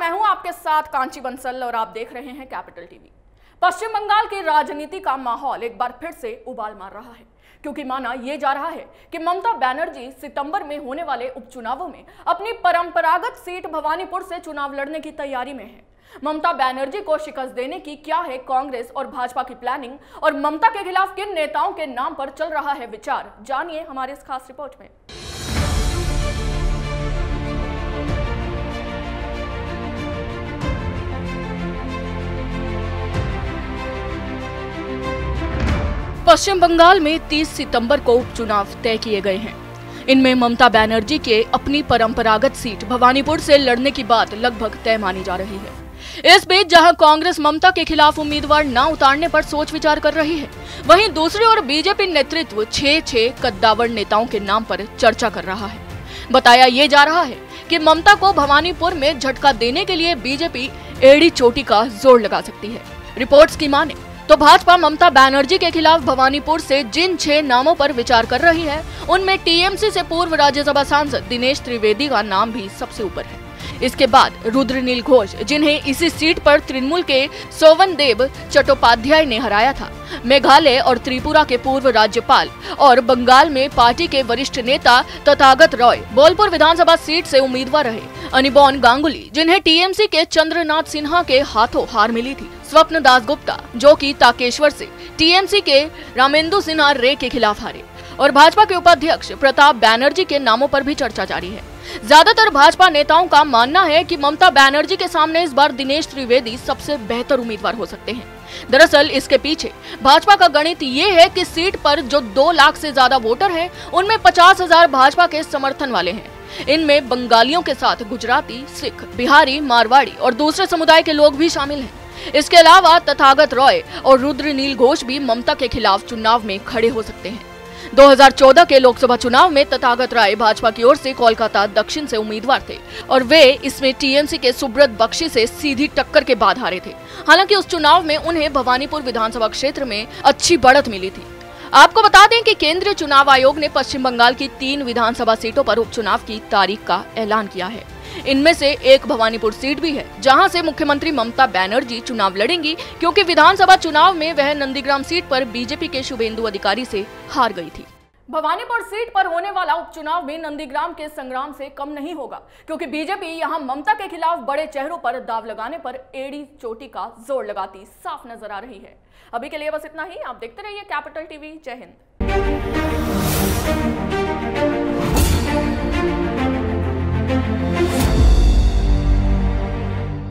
मैं हूं आपके साथ कांची बंसल और आप देख रहे हैं कैपिटल टीवी। पश्चिम बंगाल की राजनीति का माहौल एक बार फिर से उबाल मार रहा है, क्योंकि माना यह जा रहा है कि ममता बनर्जी सितंबर में होने वाले उपचुनावों में अपनी परंपरागत सीट भवानीपुर से चुनाव लड़ने की तैयारी में है। ममता बनर्जी को शिकस्त देने की क्या है कांग्रेस और भाजपा की प्लानिंग, और ममता के खिलाफ किन नेताओं के नाम पर चल रहा है विचार, जानिए हमारे इस खास रिपोर्ट में। पश्चिम बंगाल में 30 सितंबर को उपचुनाव तय किए गए हैं। इनमें ममता बनर्जी के अपनी परंपरागत सीट भवानीपुर से लड़ने की बात लगभग तय मानी जा रही है। इस बीच जहां कांग्रेस ममता के खिलाफ उम्मीदवार न उतारने पर सोच विचार कर रही है, वहीं दूसरी ओर बीजेपी नेतृत्व 6 कद्दावर नेताओं के नाम पर चर्चा कर रहा है। बताया ये जा रहा है कि ममता को भवानीपुर में झटका देने के लिए बीजेपी एड़ी चोटी का जोर लगा सकती है। रिपोर्ट्स की माने तो भाजपा ममता बनर्जी के खिलाफ भवानीपुर से जिन 6 नामों पर विचार कर रही है, उनमें टीएमसी से पूर्व राज्यसभा सांसद दिनेश त्रिवेदी का नाम भी सबसे ऊपर है। इसके बाद रुद्रनील घोष, जिन्हें इसी सीट पर तृणमूल के सोवनदेव चट्टोपाध्याय ने हराया था, मेघालय और त्रिपुरा के पूर्व राज्यपाल और बंगाल में पार्टी के वरिष्ठ नेता तथागत रॉय बोलपुर विधानसभा सीट से उम्मीदवार रहे, अनिबॉन गांगुली, जिन्हें टीएमसी के चंद्रनाथ सिन्हा के हाथों हार मिली थी, स्वप्न दासगुप्ता, जो कि ताकेश्वर से टीएमसी के रामेंदु सिन्हा रे के खिलाफ हारे, और भाजपा के उपाध्यक्ष प्रताप बनर्जी के नामों पर भी चर्चा जारी है। ज्यादातर भाजपा नेताओं का मानना है कि ममता बनर्जी के सामने इस बार दिनेश त्रिवेदी सबसे बेहतर उम्मीदवार हो सकते हैं। दरअसल इसके पीछे भाजपा का गणित ये है कि सीट पर जो 2 लाख से ज्यादा वोटर हैं, उनमें 50,000 भाजपा के समर्थन वाले हैं। इनमें बंगालियों के साथ गुजराती, सिख, बिहारी, मारवाड़ी और दूसरे समुदाय के लोग भी शामिल हैं। इसके अलावा तथागत रॉय और रुद्रनील घोष भी ममता के खिलाफ चुनाव में खड़े हो सकते हैं। 2014 के लोकसभा चुनाव में तथागत राय भाजपा की ओर से कोलकाता दक्षिण से उम्मीदवार थे, और वे इसमें टीएमसी के सुब्रत बख्शी से सीधी टक्कर के बाद हारे थे। हालांकि उस चुनाव में उन्हें भवानीपुर विधानसभा क्षेत्र में अच्छी बढ़त मिली थी। आपको बता दें कि केंद्रीय चुनाव आयोग ने पश्चिम बंगाल की 3 विधानसभा सीटों पर उपचुनाव की तारीख का ऐलान किया है। इनमें से एक भवानीपुर सीट भी है, जहां से मुख्यमंत्री ममता बनर्जी चुनाव लड़ेंगी, क्योंकि विधानसभा चुनाव में वह नंदीग्राम सीट पर बीजेपी के शुभेंदु अधिकारी से हार गई थी। भवानीपुर सीट पर होने वाला उपचुनाव भी नंदीग्राम के संग्राम से कम नहीं होगा, क्योंकि बीजेपी यहां ममता के खिलाफ बड़े चेहरों पर दाव लगाने पर एड़ी चोटी का जोर लगाती साफ नजर आ रही है। अभी के लिए बस इतना ही। आप देखते रहिए कैपिटल टीवी। जय हिंद।